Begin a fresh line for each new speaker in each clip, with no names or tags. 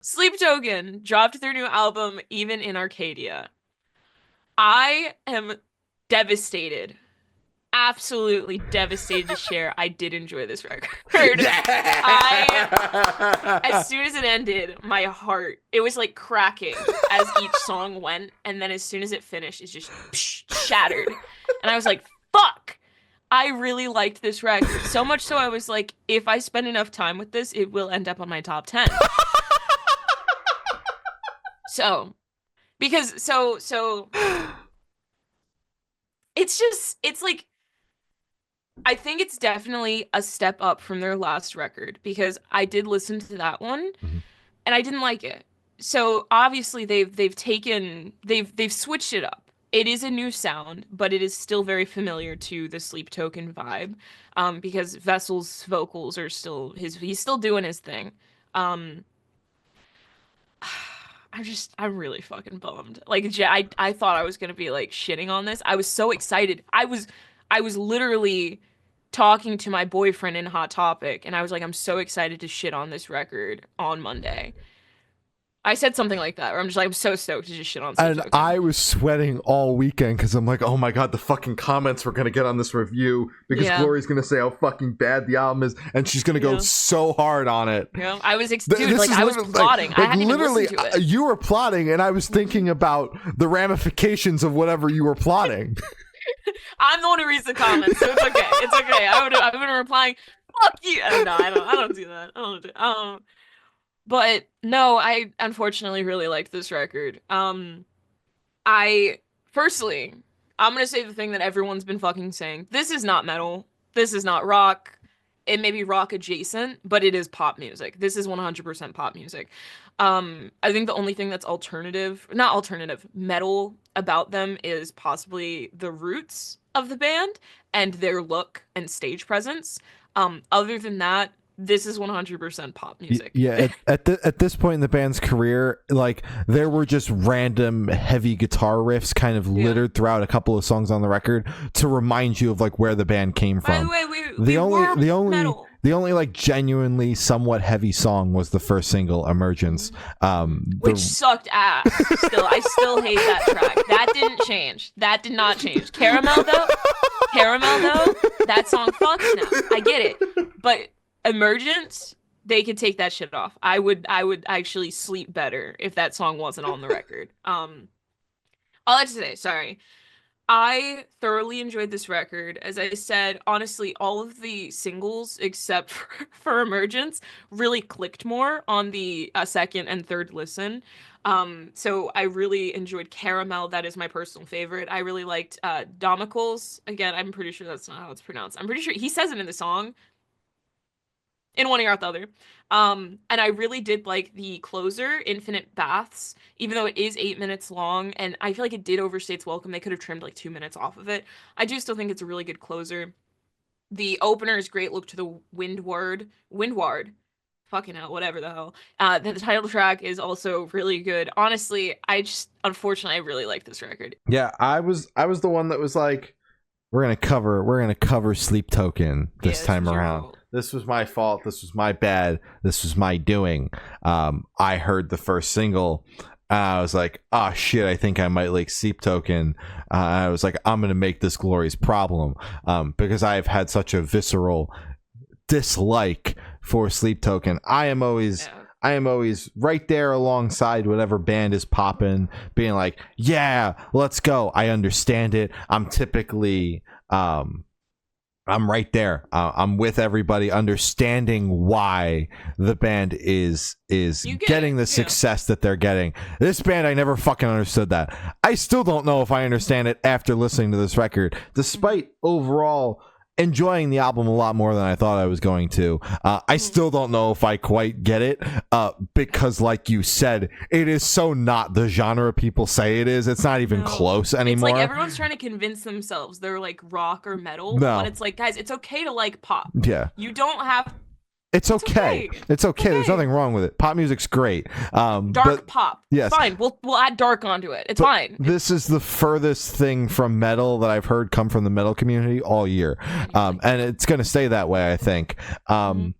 Sleep Token dropped their new album, Even in Arcadia. I am devastated, absolutely devastated to share. I did enjoy this record. I, as
Yeah.
soon as it ended, my heart, it was like cracking as each song went. And then as soon as it finished, it just shattered. And I was like, fuck. I really liked this record. So much so I was like, if I spend enough time with this, it will end up on my top 10. So, because it's like I think it's definitely a step up from their last record because I did listen to that one
Mhm.
and I didn't like it. So obviously they've switched it up. It is a new sound, but it is still very familiar to the Sleep Token vibe, because Vessel's vocals are still he's still doing his thing. Um, I'm really fucking bummed. Like I thought I was gonna be like shitting on this. I was so excited. I was literally talking to my boyfriend in Hot Topic, and I was like, I'm so excited to shit on this record on Monday. I said something like that, where I'm just like, I'm so stoked to just shit on Sleep
And
Token.
I was sweating all weekend because I'm like, oh my god, the fucking comments we're gonna get on this review because
Yeah,
Glory's gonna say how fucking bad the album is, and she's gonna go
yeah,
so hard on it.
yeah. Dude,
This
like
is
I was
literally
plotting. I hadn't even
literally
listened to it.
you were plotting, and I was thinking about the ramifications of whatever you were plotting.
I'm the one who reads the comments, so it's okay. It's okay. I've been replying. Fuck you. No, I don't do that. I don't do. But no, I unfortunately really liked this record. I firstly, I'm gonna say the thing that everyone's been fucking saying. This is not metal. This is not rock. It may be rock adjacent, but it is pop music. This is 100% pop music. I think the only thing that's not alternative, metal about them is possibly the roots of the band and their look and stage presence. Other than that, this is 100% pop music.
Yeah, at this point in the band's career, like there were just random heavy guitar riffs kind of
Yeah.
littered throughout a couple of songs on the record to remind you of like where the band came
By the
from.
way, we
The only
were
the only
metal.
the only like genuinely somewhat heavy song was the first single, Emergence.
Which
The
sucked ass. I still hate that track. That didn't change. That did not change. Caramel though, that song fucks now. I get it. But Emergence, they could take that shit off. I would actually sleep better if that song wasn't on the record. All I have to say, sorry. I thoroughly enjoyed this record. As I said, honestly, all of the singles except for Emergence really clicked more on the second and third listen. So I really enjoyed Caramel. That is my personal favorite. I really liked Domicles. Again, I'm pretty sure that's not how it's pronounced. I'm pretty sure he says it in the song, in one ear out the other. And I really did like the closer, Infinite Baths, even though it is 8 minutes long, and I feel like it did overstay its welcome. They could have trimmed like 2 minutes off of it. I do still think it's a really good closer. The opener is great. Look to the Windward. Fucking hell, whatever the hell. The title track is also really good. Honestly, unfortunately, I really like this record.
Yeah, I was the one that was like, we're gonna cover Sleep Token
Yeah,
this
this
time
was your
around.
fault.
This was my fault. This was my bad. This was my doing. I heard the first single. I was like, oh shit, I think I might like Sleep Token. I was like, I'm gonna make this Glory's problem, because I have had such a visceral dislike for Sleep Token.
Yeah.
I am always right there alongside whatever band is popping, being like, yeah, let's go. I understand it. I'm right there. I'm with everybody, understanding why the band is
You get
getting
it.
the
Yeah.
success that they're getting. This band, I never fucking understood that. I still don't know if I understand it after listening to this record, despite overall enjoying the album a lot more than I thought I was going to. I still don't know if I quite get it, because, like you said, it is so not the genre people say it is. It's not even
No.
close
It's like
anymore.
everyone's trying to convince themselves they're like rock or metal when
No,
it's like, guys, it's okay to like pop.
yeah.
You don't have
It's
It's
okay.
okay.
It's
It's
okay. There's
okay.
nothing wrong with it. Pop music's great.
Dark
But
pop. It's
yes,
fine. We'll add dark onto it. It's
but
fine.
this is the furthest thing from metal that I've heard come from the metal community all year. And it's going to stay that way, I think.
Mhm.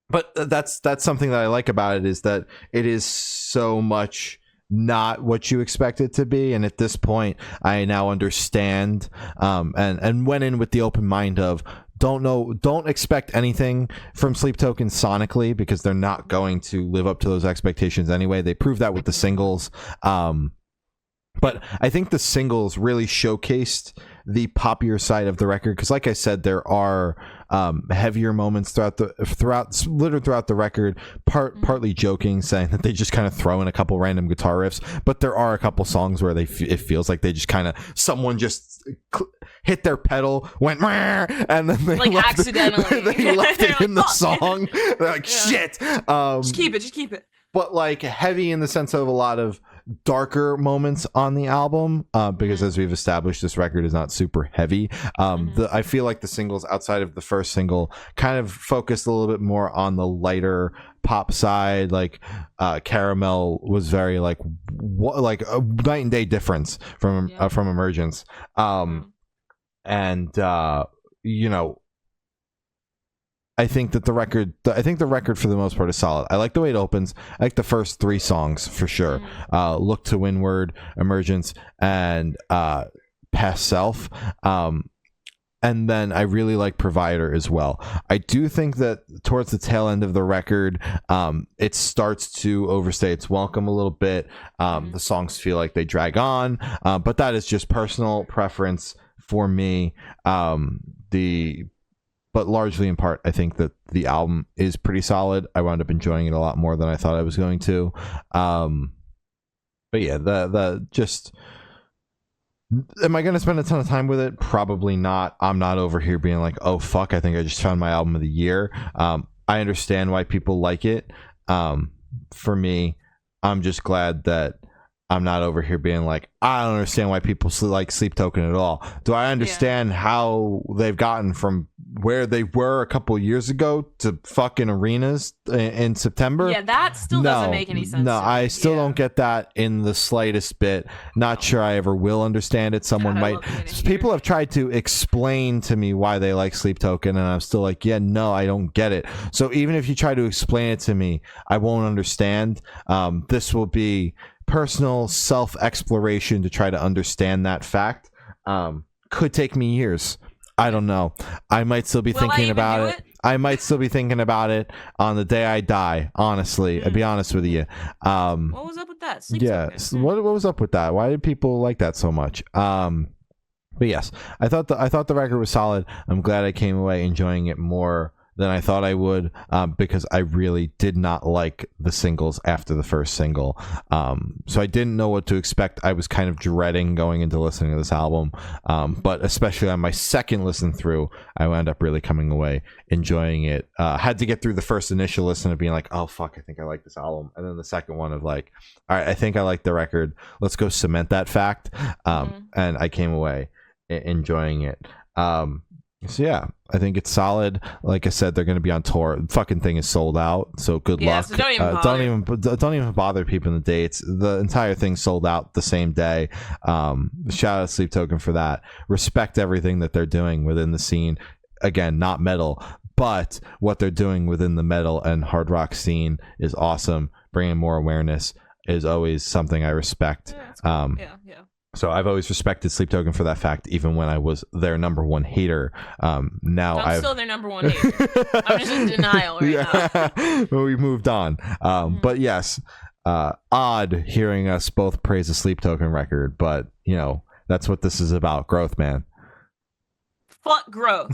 But that's something that I like about it, is that it is so much not what you expect it to be, and at this point I now understand, and went in with the open mind of don't expect anything from Sleep Token sonically, because they're not going to live up to those expectations anyway. They proved that with the singles, but I think the singles really showcased the poppier side of the record, because like I said, there are heavier moments throughout the record, partly joking, saying that they just kind of throw in a couple random guitar riffs, but there are a couple songs where it feels like they just kind of, someone just hit their pedal, went and then they
like
left
accidentally
they left it in the
Fuck.
song. They're like, shit.
Just keep it.
But like heavy in the sense of a lot of darker moments on the album, because as we've established, this record is not super heavy. I feel like the singles outside of the first single kind of focused a little bit more on the lighter pop side. Like Caramel was very like a night and day difference from Emergence, and you know, I think the record for the most part is solid. I like the way it opens. I like the first 3 songs for sure. Look to Windward, Emergence, and Past Self. And then I really like Provider as well. I do think that towards the tail end of the record, it starts to overstay its welcome a little bit. The songs feel like they drag on, but that is just personal preference for me. But largely in part, I think that the album is pretty solid. I wound up enjoying it a lot more than I thought I was going to. But yeah, am I going to spend a ton of time with it? Probably not. I'm not over here being like, oh fuck, I think I just found my album of the year. I understand why people like it. For me, I'm just glad that I'm not over here being like, I don't understand why people like Sleep Token at all. Do I understand how they've gotten from where they were a couple years ago to fucking arenas in September?
Yeah, that still doesn't make any sense.
No, I still don't get that in the slightest bit. Not sure I ever will understand it. Someone might. People have tried to explain to me why they like Sleep Token, and I'm still like, yeah, no, I don't get it. So even if you try to explain it to me, I won't understand. This will be personal self-exploration to try to understand that fact. Could take me years. I don't know. I might still be thinking about it. I might still be thinking about it on the day I die, honestly. I'll be honest with you.
What was up with that?
What was up with that? Why did people like that so much? But yes, I thought the record was solid. I'm glad I came away enjoying it more than I thought I would, because I really did not like the singles after the first single. So I didn't know what to expect. I was kind of dreading going into listening to this album. But especially on my second listen through, I wound up really coming away enjoying it. Had to get through the first initial listen of being like, oh fuck, I think I like this album. And then the second one of like, all right, I think I like the record. Let's go cement that fact. And I came away enjoying it. So yeah, I think it's solid. Like I said, they're going to be on tour. The fucking thing is sold out, so good luck.
So don't
even bother peeping the dates. The entire thing sold out the same day. Shout out to Sleep Token for that. Respect everything that they're doing within the scene. Again, not metal, but what they're doing within the metal and hard rock scene is awesome. Bringing more awareness is always something I respect.
Yeah.
So I've always respected Sleep Token for that fact, even when I was their number one hater. Now
I'm still their number one hater. I'm just in denial right now.
Well, we moved on. But yes, odd hearing us both praise a Sleep Token record, but you know, that's what this is about. Growth, man.
Fuck growth.